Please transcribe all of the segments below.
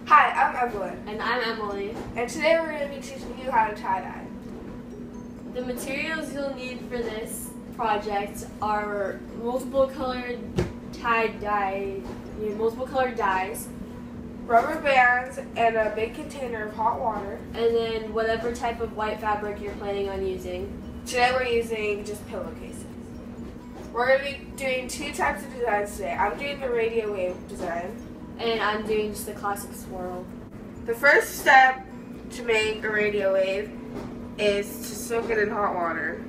Hi, I'm Evelyn. And I'm Emily. And today we're going to be teaching you how to tie-dye. The materials you'll need for this project are multiple colored dyes, Rubber bands, and a big container of hot water. and then whatever type of white fabric you're planning on using. Today we're using just pillowcases. We're going to be doing two types of designs today. I'm doing the radio wave design. And I'm doing just the classic swirl. The first step to make a radio wave is to soak it in hot water.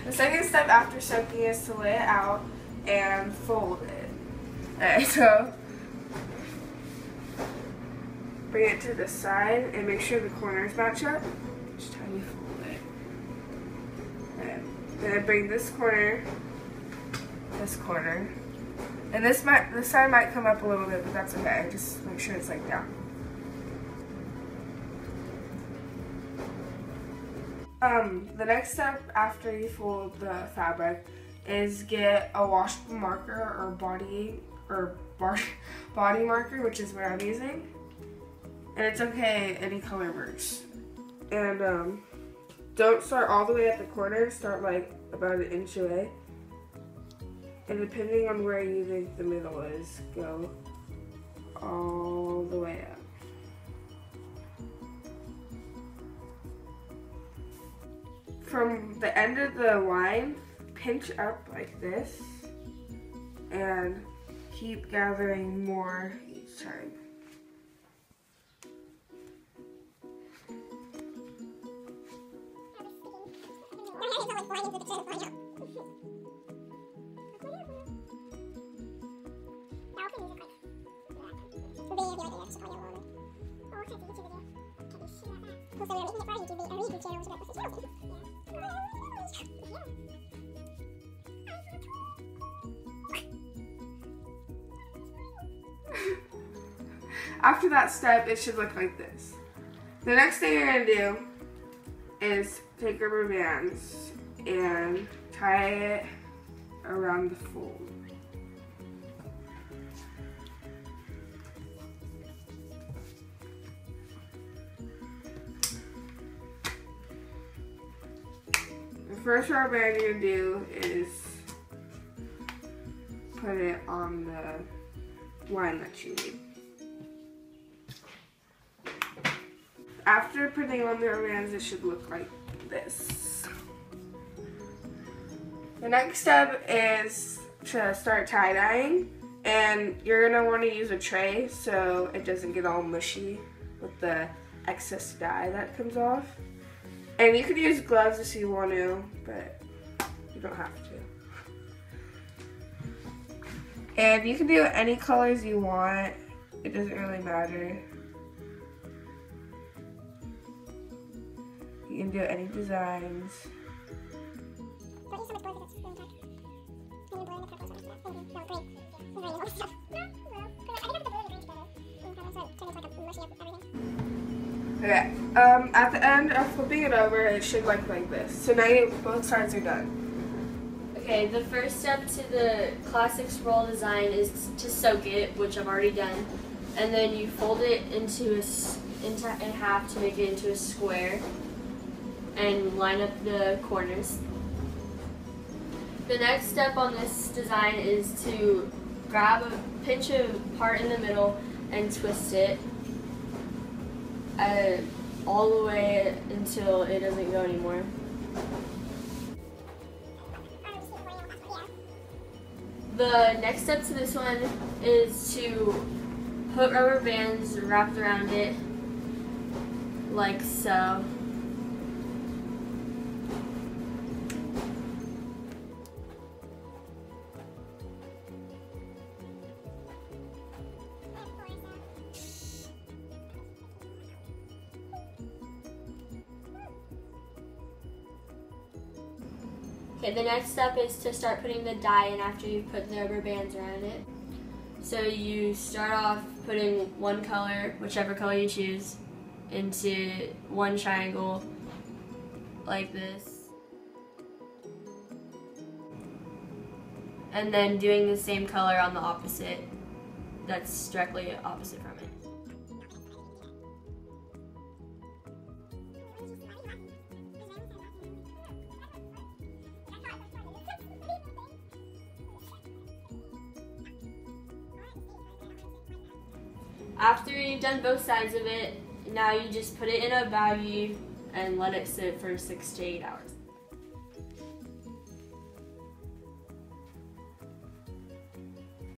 The second step after soaking is to lay it out and fold it. Alright, so bring it to the side and make sure the corners match up. Just tiny fold it. And then bring this corner, and this side might come up a little bit, but that's okay. Just make sure it's like down. The next step after you fold the fabric is get a washable marker or body marker, which is what I'm using. And it's okay, any color works. And don't start all the way at the corner, start like about an inch away. And depending on where you think the middle is, go all the way up. From the end of the line, pinch up like this and keep gathering more each time. After that step, it should look like this. The next thing you're going to do is take rubber bands and tie it around the fold. The first rubber band you're going to do is put it on the line that you need. After putting on the rubber bands, it should look like this. The next step is to start tie-dyeing, and you're going to want to use a tray so it doesn't get all mushy with the excess dye that comes off. And you could use gloves if you want to, but you don't have to. And you can do any colors you want. It doesn't really matter. You can do any designs. Okay, at the end of flipping it over, it should look like this. So now both sides are done. Okay, the first step to the classic swirl design is to soak it, which I've already done, and then you fold it into half to make it into a square and line up the corners. The next step on this design is to pinch a part in the middle and twist it all the way until it doesn't go anymore. The next step to this one is to put rubber bands wrapped around it like so. Okay, the next step is to start putting the dye in after you've put the rubber bands around it. So you start off putting one color, whichever color you choose, into one triangle like this. And then doing the same color on the opposite, that's directly opposite from it. After you've done both sides of it, now you just put it in a baggie and let it sit for 6 to 8 hours.